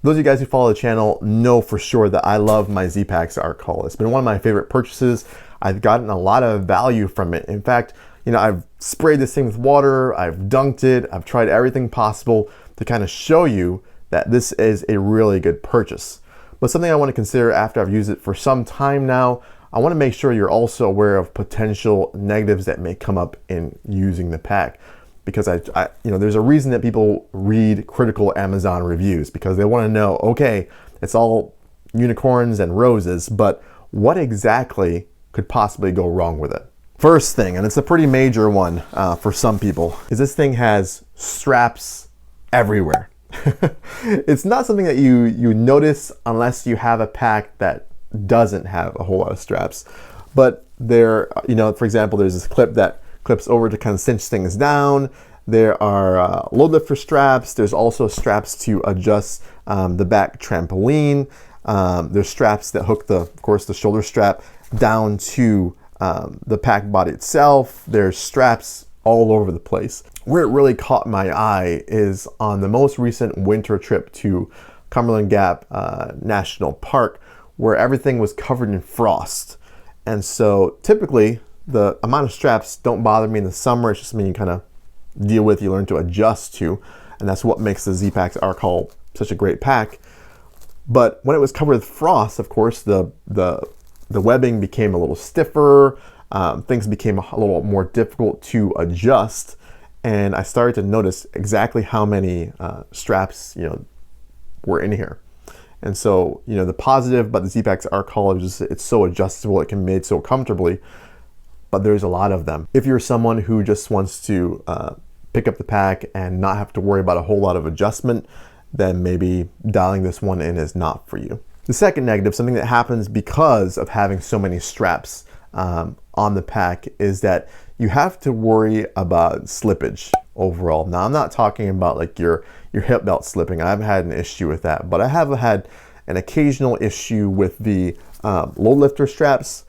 Those of you guys who follow the channel know for sure that I love my Z-Packs Arc Haul. It's been one of my favorite purchases. I've gotten a lot of value from it. In fact, I've sprayed this thing with water, I've dunked it, I've tried everything possible to kind of show you that this is a really good purchase. But something I want to consider after I've used it for some time now, I want to make sure you're also aware of potential negatives that may come up in using the pack. Because there's a reason that people read critical Amazon reviews, because they want to know, okay, it's all unicorns and roses, but what exactly could possibly go wrong with it? First thing, and it's a pretty major one for some people, is this thing has straps everywhere. It's not something that you notice unless you have a pack that doesn't have a whole lot of straps. But there, for example, there's this clip that clips over to kind of cinch things down. There are load lifter straps. There's also straps to adjust the back trampoline. There's straps that hook of course, the shoulder strap down to the pack body itself. There's straps all over the place. Where it really caught my eye is on the most recent winter trip to Cumberland Gap National Park, where everything was covered in frost. And so typically, the amount of straps don't bother me in the summer. It's just something you kind of deal with, you learn to adjust to, and that's what makes the Z-Packs Arc Haul such a great pack. But when it was covered with frost, of course, the webbing became a little stiffer, things became a little more difficult to adjust, and I started to notice exactly how many straps were in here. And so the positive about the Z-Packs Arc Haul is just it's so adjustable, it can be made so comfortably. But there's a lot of them. If you're someone who just wants to pick up the pack and not have to worry about a whole lot of adjustment, then maybe dialing this one in is not for you. The second negative, something that happens because of having so many straps on the pack, is that you have to worry about slippage overall. Now, I'm not talking about like your hip belt slipping. I haven't had an issue with that, but I have had an occasional issue with the load lifter straps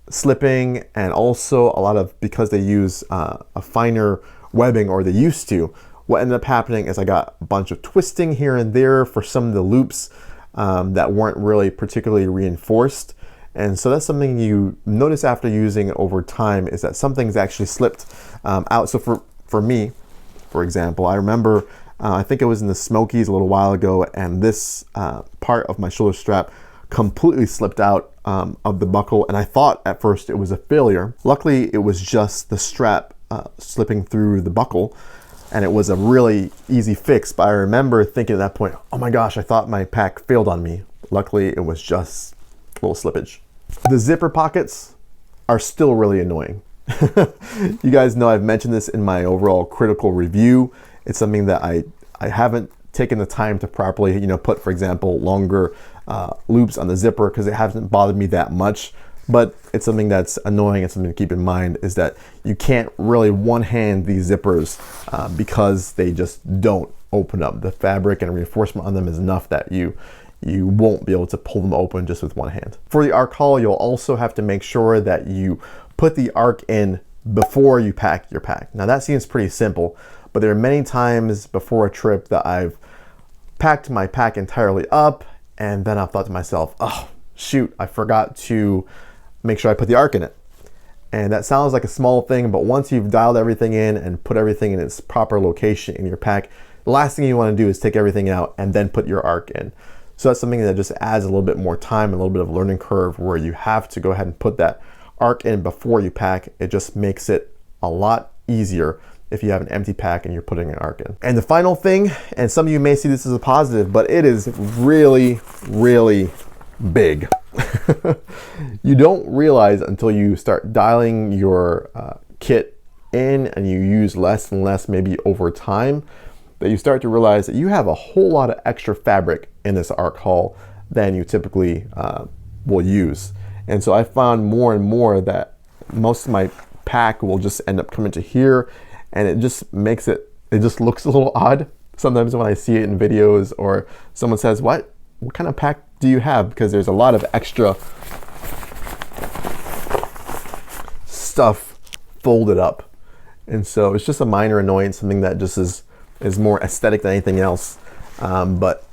slipping, and also a lot of, because they use a finer webbing, or they used to, what ended up happening is I got a bunch of twisting here and there for some of the loops that weren't really particularly reinforced. And so that's something you notice after using it over time, is that something's actually slipped out. So for me, for example, I remember I think it was in the Smokies a little while ago, and this part of my shoulder strap completely slipped out of the buckle, and I thought at first it was a failure. Luckily, it was just the strap slipping through the buckle, and it was a really easy fix. But I remember thinking at that point, oh my gosh, I thought my pack failed on me. Luckily, it was just a little slippage. The zipper pockets are still really annoying. You guys know I've mentioned this in my overall critical review. It's something that I haven't taken the time to properly, put, for example, longer loops on the zipper, because it hasn't bothered me that much. But it's something that's annoying, and something to keep in mind is that you can't really one-hand these zippers because they just don't open up. The fabric and reinforcement on them is enough that you won't be able to pull them open just with one hand. For the Arc Haul, you'll also have to make sure that you put the Arc in before you pack your pack. Now that seems pretty simple, but there are many times before a trip that I've packed my pack entirely up, and then I've thought to myself, oh shoot, I forgot to make sure I put the Arc in it. And that sounds like a small thing, but once you've dialed everything in and put everything in its proper location in your pack, the last thing you want to do is take everything out and then put your Arc in. So that's something that just adds a little bit more time, a little bit of a learning curve, where you have to go ahead and put that Arc in before you pack. It just makes it a lot easier if you have an empty pack and you're putting an Arc in. And the final thing, and some of you may see this as a positive, but it is really, really big. You don't realize until you start dialing your kit in and you use less and less maybe over time, that you start to realize that you have a whole lot of extra fabric in this Arc Haul than you typically will use. And so I found more and more that most of my pack will just end up coming to here, and it just makes it just looks a little odd sometimes when I see it in videos, or someone says, what kind of pack do you have? Because there's a lot of extra stuff folded up. And so it's just a minor annoyance, something that just is more aesthetic than anything else. but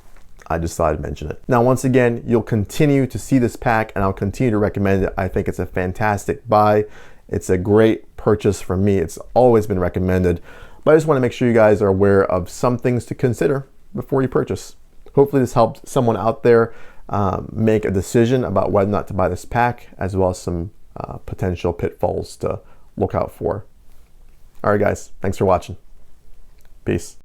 I just thought I'd mention it. Now, once again, you'll continue to see this pack and I'll continue to recommend it. I think it's a fantastic buy. It's a great purchase for me. It's always been recommended, but I just want to make sure you guys are aware of some things to consider before you purchase. Hopefully this helped someone out there make a decision about whether or not to buy this pack, as well as some potential pitfalls to look out for. All right, guys, thanks for watching. Peace.